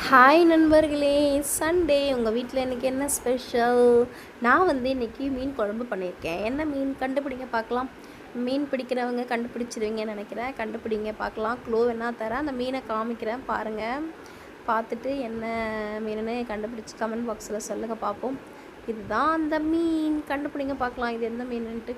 Hi நண்பர்களே, Sunday உங்கள் வீட்டில் இன்றைக்கி என்ன ஸ்பெஷல்? நான் இன்றைக்கி மீன் குழம்பு பண்ணியிருக்கேன். என்ன மீன் கண்டுபிடிங்க பார்க்கலாம். மீன் பிடிக்கிறவங்க கண்டுபிடிச்சிருவீங்கன்னு நினைக்கிறேன். கண்டுபிடிங்க பார்க்கலாம். க்ளூ என்ன தரேன், அந்த மீனை காமிக்கிறேன் பாருங்கள். பார்த்துட்டு என்ன மீனுன்னு கண்டுபிடிச்சி கமெண்ட் பாக்ஸில் சொல்லுங்கள் பார்ப்போம். இதுதான் அந்த மீன், கண்டுபிடிங்க பார்க்கலாம் இது எந்த மீனுன்ட்டு.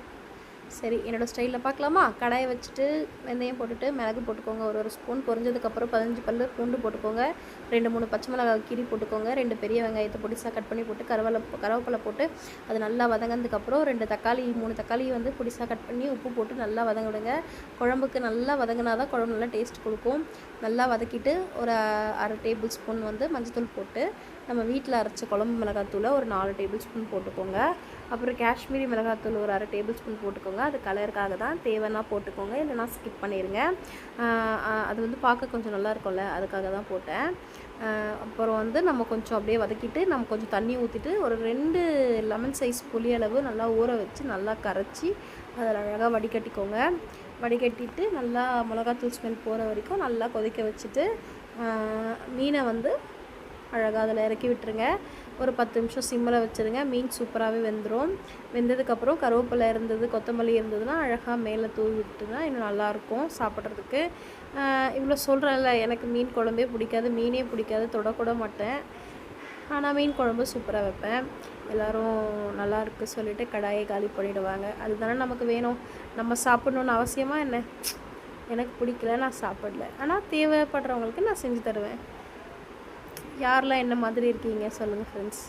சரி, என்னோடய ஸ்டைலில் பார்க்கலாமா? கடாயை வச்சுட்டு வெந்தயம் போட்டுட்டு மிளகு போட்டுக்கோங்க. ஒரு ஸ்பூன் பொரிஞ்சதுக்கப்புறம் 15 பல் பூண்டு போட்டுக்கோங்க. 2-3 பச்சை மிளகாய் கீரி போட்டுக்கோங்க. 2 பெரிய வெங்காயத்தை பொடிசாக கட் பண்ணி போட்டு கருவேப்பிலை போட்டு அது நல்லா வதங்கினதுக்கப்புறம் 2 தக்காளி 3 தக்காளி பொடிசாக கட் பண்ணி உப்பு போட்டு நல்லா வதங்கிடுங்க. குழம்புக்கு நல்லா வதங்கினா தான் குழம்பு நல்லா டேஸ்ட் கொடுக்கும். நல்லா வதக்கிட்டு ஒரு 1/2 டேபிள் ஸ்பூன் மஞ்சத்தூள் போட்டு நம்ம வீட்டில் அரைச்ச குழம்பு மிளகாத்தூளை ஒரு 4 டேபிள் ஸ்பூன் போட்டுக்கோங்க. அப்புறம் காஷ்மீரி மிளகாத்தூள் ஒரு 1/2 டேபிள் ஸ்பூன் போட்டுக்கோங்க. அது கலருக்காக தான், தேவைன்னா போட்டுக்கோங்க, இல்லைனா ஸ்கிப் பண்ணிடுங்க. அது பார்க்க கொஞ்சம் நல்லா இருக்கும்ல, அதுக்காக தான் போட்டேன். அப்புறம் நம்ம கொஞ்சம் அப்படியே வதக்கிட்டு நம்ம கொஞ்சம் தண்ணி ஊற்றிட்டு ஒரு 2 லெமன் சைஸ் புளி அளவு நல்லா ஊற வச்சு நல்லா கரைச்சி அதில் அழகாக வடிகட்டிக்கோங்க. வடிகட்டிட்டு நல்லா மிளகாத்தூள் ஸ்மெல் போகிற வரைக்கும் நல்லா கொதிக்க வச்சுட்டு மீனை அழகாக அதில் இறக்கி விட்டுருங்க. ஒரு 10 நிமிஷம் சிம்மில் வச்சுருங்க. மீன் சூப்பராகவே வெந்துடும். வெந்ததுக்கப்புறம் கருவேப்பிலை இருந்தது, கொத்தமல்லி இருந்ததுன்னா அழகாக மேலே தூவி விட்டுனா இன்னும் நல்லாயிருக்கும் சாப்பிட்றதுக்கு. இவ்வளோ சொல்கிறேன்ல, எனக்கு மீன் குழம்பே பிடிக்காது, மீனே பிடிக்காது, தொடக்கூட மாட்டேன். ஆனால் மீன் குழம்பு சூப்பராக வைப்பேன். எல்லோரும் நல்லாயிருக்கு சொல்லிவிட்டு கடாயை காலி பண்ணிவிடுவாங்க. அதுதானே நமக்கு வேணும். நம்ம சாப்பிட்ணுன்னு அவசியமாக என்ன? எனக்கு பிடிக்கல, நான் சாப்பிடல. ஆனால் தேவைப்படுறவங்களுக்கு நான் செஞ்சு தருவேன். யாரெல்லாம் என்ன மாதிரி இருக்கீங்க சொல்லுங்கள் ஃப்ரெண்ட்ஸ்.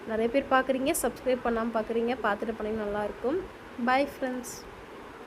நிறைய பேர் பார்க்குறீங்க, சப்ஸ்கிரைப் பண்ணாமல் பார்க்குறீங்க. பார்த்துட்டு பண்ணிங்கன்னா நல்லாயிருக்கும். Bye friends.